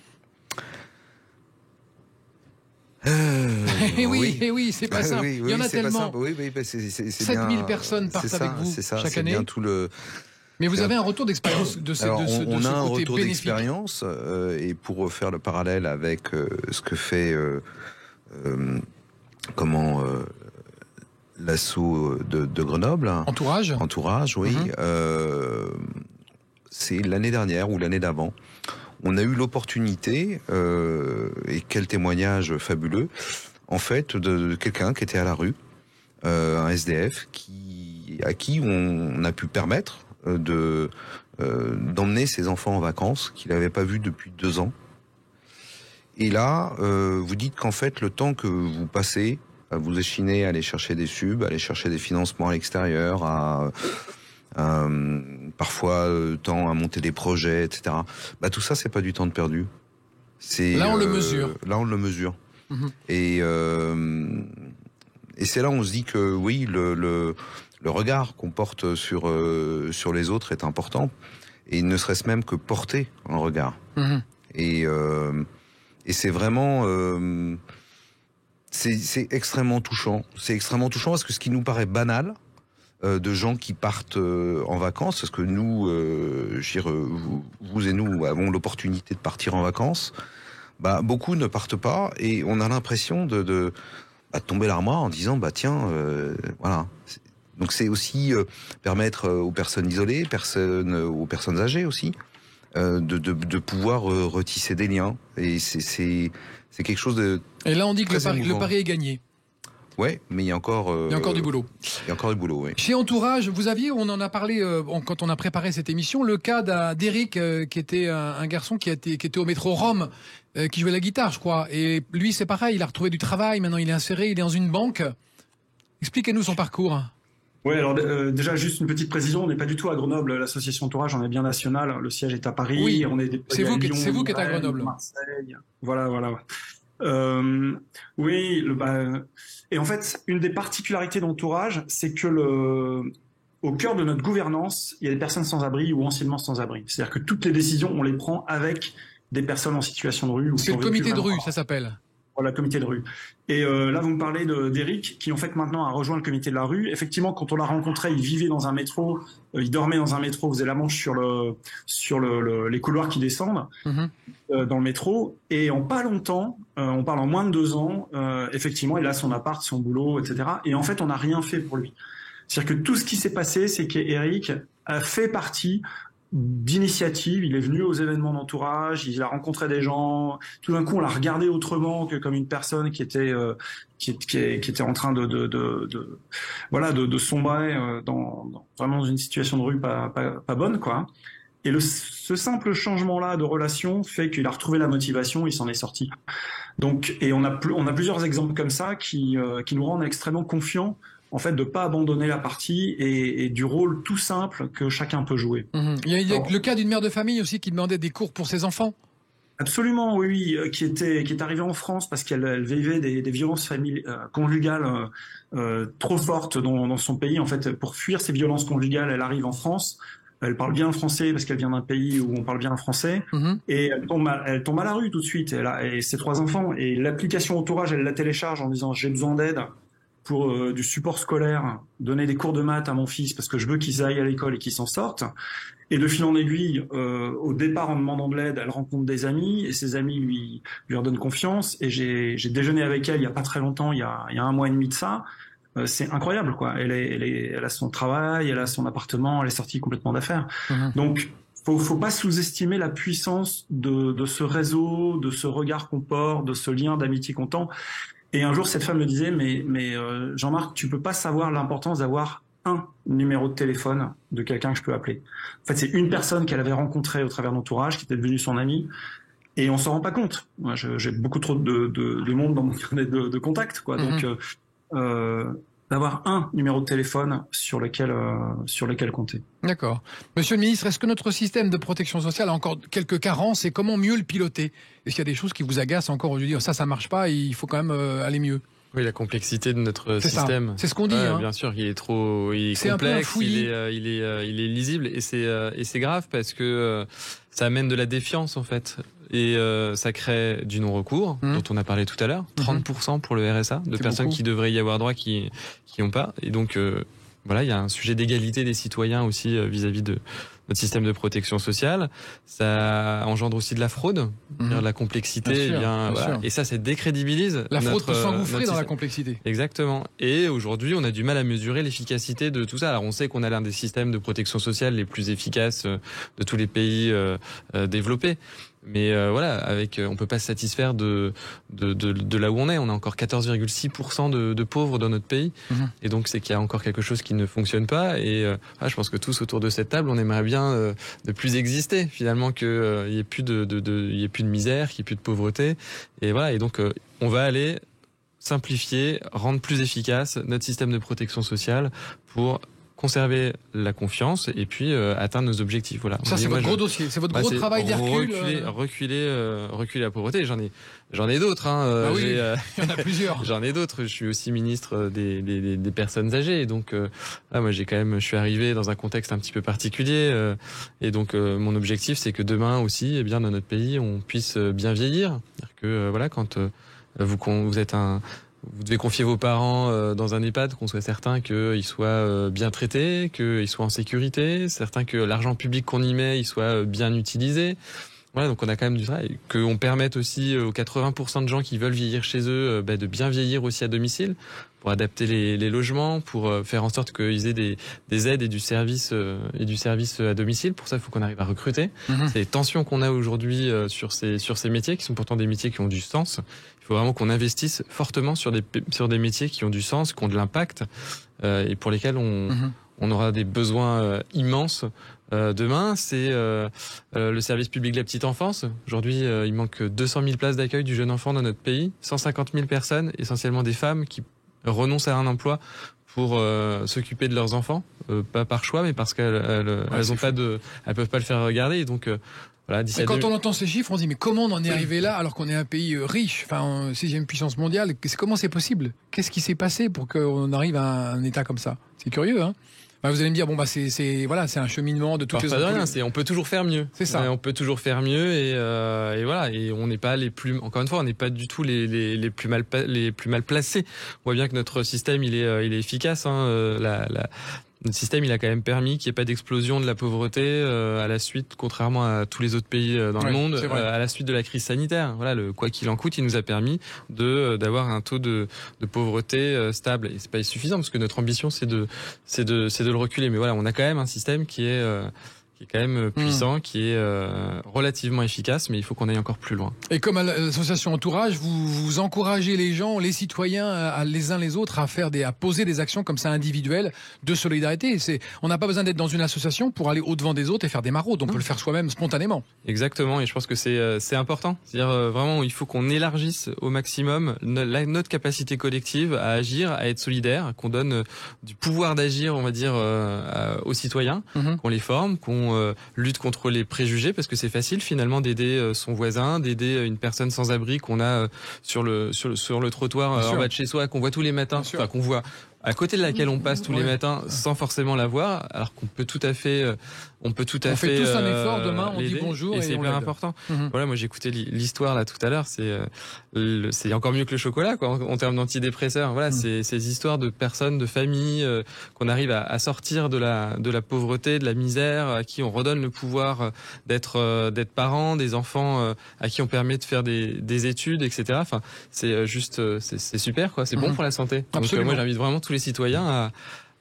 Oui, c'est pas ça. Il y en a tellement. 7000 personnes partent avec vous chaque année. C'est bien tout le. Mais vous avez un retour d'expérience de ce côté on a un retour bénéfique. d'expérience et pour faire le parallèle avec ce que fait l'assaut de Grenoble. Entourage, oui. C'est l'année dernière ou l'année d'avant. On a eu l'opportunité, et quel témoignage fabuleux, en fait, de quelqu'un qui était à la rue, un SDF, à qui on a pu permettre d'emmener ses enfants en vacances, qu'il n'avait pas vus depuis 2 ans. Et là, vous dites qu'en fait, le temps que vous passez à vous échiner, à aller chercher des subs, à aller chercher des financements à l'extérieur, parfois temps à monter des projets, etc. Bah tout ça, c'est pas du temps de perdu. Là, on le mesure. Là, on le mesure. Et c'est là où on se dit que oui, le regard qu'on porte sur les autres est important. Et ne serait-ce même que porter un regard. Et c'est vraiment... c'est extrêmement touchant. C'est extrêmement touchant parce que ce qui nous paraît banal, de gens qui partent en vacances, parce que nous, vous et nous avons l'opportunité de partir en vacances, bah, beaucoup ne partent pas et on a l'impression de tomber l'armoire en disant bah tiens, voilà. Donc c'est aussi permettre aux personnes isolées, aux personnes âgées aussi, de pouvoir retisser des liens. Et c'est quelque chose de... Et là on dit que le pari est gagné. Ouais, mais il y a encore du boulot. Il y a encore du boulot, oui. Chez Entourage, vous aviez, on en a parlé quand on a préparé cette émission, le cas d'Eric, qui était un garçon qui était au métro Rome, qui jouait la guitare, je crois. Et lui, c'est pareil, il a retrouvé du travail, maintenant il est inséré, il est dans une banque. Expliquez-nous son parcours. Oui, alors déjà juste une petite précision, on n'est pas du tout à Grenoble, l'association Entourage, on est bien national, le siège est à Paris, oui, on est c'est vous qui êtes à Grenoble. Marseille, voilà. Oui, et en fait, une des particularités d'Entourage, c'est que au cœur de notre gouvernance, il y a des personnes sans abri ou anciennement sans abri. C'est-à-dire que toutes les décisions, on les prend avec des personnes en situation de rue. C'est le comité de rue, ça s'appelle. Voilà, comité de rue. Et là, vous me parlez d'Eric, qui en fait maintenant a rejoint le comité de la rue. Effectivement, quand on l'a rencontré, il vivait dans un métro, il dormait dans un métro, faisait la manche sur les couloirs qui descendent dans le métro. Et en pas longtemps, on parle en moins de 2 ans, effectivement, il a son appart, son boulot, etc. Et en fait, on n'a rien fait pour lui. C'est-à-dire que tout ce qui s'est passé, c'est qu'Eric a fait partie d'initiative, il est venu aux événements d'Entourage, il a rencontré des gens, tout d'un coup on l'a regardé autrement que comme une personne qui était en train de sombrer vraiment dans une situation de rue pas bonne, quoi. Et ce simple changement-là de relation fait qu'il a retrouvé la motivation, il s'en est sorti. Donc, et on a plusieurs exemples comme ça qui nous rendent extrêmement confiants, en fait, de pas abandonner la partie et du rôle tout simple que chacun peut jouer. Il y a le cas d'une mère de famille aussi qui demandait des cours pour ses enfants. Absolument, oui, qui est arrivée en France parce qu'elle vivait des violences conjugales trop fortes dans son pays. En fait, pour fuir ces violences conjugales, elle arrive en France. Elle parle bien français parce qu'elle vient d'un pays où on parle bien français. Et elle tombe à la rue tout de suite. Et ses 3 enfants. Et l'application Entourage, elle la télécharge en disant j'ai besoin d'aide pour du support scolaire, donner des cours de maths à mon fils parce que je veux qu'ils aillent à l'école et qu'ils s'en sortent. Et de fil en aiguille, au départ en demandant de l'aide, elle rencontre des amis et ses amis lui redonnent confiance. Et j'ai déjeuné avec elle il y a pas très longtemps, il y a 1 mois et demi de ça. C'est incroyable, quoi. Elle a son travail, elle a son appartement, elle est sortie complètement d'affaires. Donc, faut pas sous-estimer la puissance de ce réseau, de ce regard qu'on porte, de ce lien d'amitié qu'on tend. Et un jour, cette femme me disait, mais Jean-Marc, tu peux pas savoir l'importance d'avoir un numéro de téléphone de quelqu'un que je peux appeler. En fait, c'est une personne qu'elle avait rencontrée au travers d'Entourage, qui était devenue son amie, et on s'en rend pas compte. Moi, j'ai beaucoup trop de monde dans mon carnet de contacts, quoi. Donc, d'avoir un numéro de téléphone sur lequel compter. D'accord. Monsieur le ministre, est-ce que notre système de protection sociale a encore quelques carences et comment mieux le piloter? Est-ce qu'il y a des choses qui vous agacent encore aujourd'hui? Ça marche pas, il faut quand même aller mieux. Oui, la complexité de notre système. C'est ce qu'on dit. Bien sûr, il est complexe, il est lisible et c'est grave parce que ça amène de la défiance en fait. Et ça crée du non-recours, dont on a parlé tout à l'heure, 30% pour le RSA, de personnes qui devraient y avoir droit, qui n'ont pas. Et donc, Voilà, il y a un sujet d'égalité des citoyens aussi vis-à-vis de notre système de protection sociale. Ça engendre aussi de la fraude, de la complexité. Bien sûr. Et ça décrédibilise. La fraude peut s'engouffrer dans la complexité. Exactement. Et aujourd'hui, on a du mal à mesurer l'efficacité de tout ça. Alors, on sait qu'on a l'un des systèmes de protection sociale les plus efficaces de tous les pays développés. Mais on peut pas se satisfaire de là où on est. On a encore 14,6% de pauvres dans notre pays. Et donc, c'est qu'il y a encore quelque chose qui ne fonctionne pas. Et je pense que tous autour de cette table, on aimerait bien ne plus exister. Finalement, qu'il y ait plus il y ait plus de misère, qu'il y ait plus de pauvreté. Et voilà. Et donc, on va aller simplifier, rendre plus efficace notre système de protection sociale pour conserver la confiance et puis atteindre nos objectifs. Voilà. Ça, c'est votre gros dossier, c'est votre gros travail d'Hercule. Reculer la pauvreté. J'en ai d'autres. Oui, il y en a plusieurs. J'en ai d'autres. Je suis aussi ministre des personnes âgées. Et donc, moi, je suis arrivé dans un contexte un petit peu particulier. Et donc, mon objectif, c'est que demain aussi, eh bien, dans notre pays, on puisse bien vieillir. C'est-à-dire que, quand vous devez confier vos parents dans un EHPAD, qu'on soit certain qu'ils soient bien traités, qu'ils soient en sécurité, certain que l'argent public qu'on y met, il soit bien utilisé. Voilà, donc on a quand même du travail. Qu'on permette aussi aux 80% de gens qui veulent vieillir chez eux, de bien vieillir aussi à domicile, pour adapter les logements, pour faire en sorte qu'ils aient des aides et du service à domicile. Pour ça, il faut qu'on arrive à recruter. C'est les tensions qu'on a aujourd'hui sur ces métiers, qui sont pourtant des métiers qui ont du sens. Il faut vraiment qu'on investisse fortement sur des métiers qui ont du sens, qui ont de l'impact, et pour lesquels on aura des besoins immenses. Demain, c'est le service public de la petite enfance. Aujourd'hui, il manque 200 000 places d'accueil du jeune enfant dans notre pays. 150 000 personnes, essentiellement des femmes, qui renoncent à un emploi pour s'occuper de leurs enfants, pas par choix, mais parce qu'elles peuvent pas le faire regarder. Et donc, quand on entend ces chiffres, on se dit mais comment on en est arrivé là alors qu'on est un pays riche, 6e puissance mondiale. Comment c'est possible? Qu'est-ce qui s'est passé pour qu'on arrive à un état comme ça? C'est curieux, hein? Vous allez me dire c'est un cheminement de toutes les autres. On peut toujours faire mieux. C'est ça. On peut toujours faire mieux et voilà. Et on n'est pas encore une fois, on n'est pas du tout les plus mal placés. On voit bien que notre système il est efficace. Notre système, il a quand même permis qu'il n'y ait pas d'explosion de la pauvreté à la suite, contrairement à tous les autres pays dans le monde, à la suite de la crise sanitaire. Voilà, le quoi qu'il en coûte, il nous a permis d'avoir un taux de pauvreté stable. Et c'est pas suffisant parce que notre ambition, c'est de le reculer. Mais voilà, on a quand même un système qui est quand même puissant, qui est relativement efficace, mais il faut qu'on aille encore plus loin. Et comme à l'association Entourage, vous encouragez les gens, les citoyens, les uns les autres, à poser des actions comme ça individuelles de solidarité. On n'a pas besoin d'être dans une association pour aller au-devant des autres et faire des maraudes. On peut le faire soi-même spontanément. Exactement, et je pense que c'est important. C'est-à-dire vraiment, il faut qu'on élargisse au maximum notre capacité collective à agir, à être solidaire, qu'on donne du pouvoir d'agir, on va dire, aux citoyens, qu'on les forme, qu'on lutte contre les préjugés, parce que c'est facile finalement d'aider son voisin, d'aider une personne sans abri qu'on a sur le trottoir en bas de chez soi, qu'on voit tous les matins, qu'on voit à côté de laquelle on passe tous les matins sans forcément la voir, alors qu'on peut tout à fait on fait tous un effort demain, on dit bonjour et c'est hyper important. Voilà, moi j'ai écouté l'histoire là tout à l'heure, c'est encore mieux que le chocolat quoi en termes d'antidépresseurs. Voilà, c'est ces histoires de personnes, de familles qu'on arrive à sortir de la pauvreté, de la misère, à qui on redonne le pouvoir d'être parents, des enfants à qui on permet de faire des études, etc. Enfin, c'est juste c'est super quoi, c'est bon pour la santé. Donc moi j'invite vraiment tous les citoyens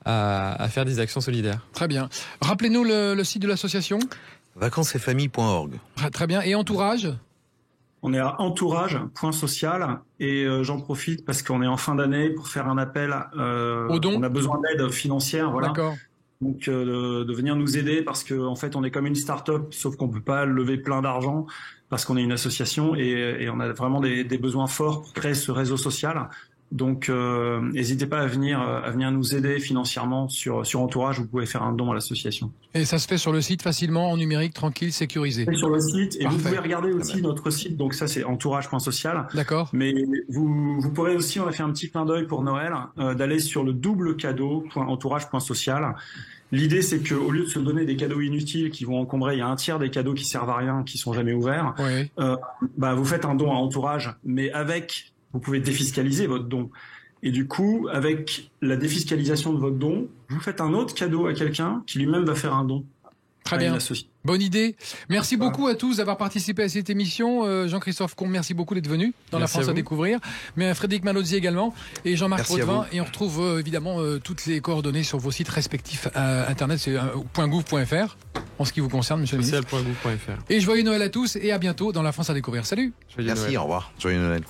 à faire des actions solidaires. Très bien. Rappelez-nous le site de l'association. Vacancesetfamilles.org. Très bien. Et Entourage? On est à entourage.social et j'en profite parce qu'on est en fin d'année pour faire un appel. Aux dons. On a besoin d'aide financière, voilà. D'accord. Donc de venir nous aider parce que en fait on est comme une start-up, sauf qu'on peut pas lever plein d'argent parce qu'on est une association et on a vraiment des besoins forts pour créer ce réseau social. Donc, n'hésitez pas à venir nous aider financièrement sur Entourage. Vous pouvez faire un don à l'association. Et ça se fait sur le site facilement, en numérique, tranquille, sécurisé. Et sur le site. Et Parfait. Vous pouvez regarder aussi notre site. Donc ça, c'est entourage.social. D'accord. Mais vous pourrez aussi, on a fait un petit clin d'œil pour Noël, d'aller sur le double-cadeau.entourage.social. L'idée, c'est qu'au lieu de se donner des cadeaux inutiles qui vont encombrer, il y a un tiers des cadeaux qui servent à rien, qui sont jamais ouverts. Oui. Vous faites un don à Entourage, mais vous pouvez défiscaliser votre don. Et du coup, avec la défiscalisation de votre don, vous faites un autre cadeau à quelqu'un qui lui-même va faire un don. Très bien. Bonne idée. Merci beaucoup à tous d'avoir participé à cette émission. Jean-Christophe Combe, merci beaucoup d'être venu dans La France à découvrir. Mais Frédéric Malozzi également et Jean-Marc Potvin. Et on retrouve évidemment toutes les coordonnées sur vos sites respectifs internet, c'est .gouv.fr en ce qui vous concerne, monsieur le ministre. Social.gouv.fr. Et joyeux Noël à tous et à bientôt dans La France à découvrir. Salut. Merci, au revoir. Joyeux Noël.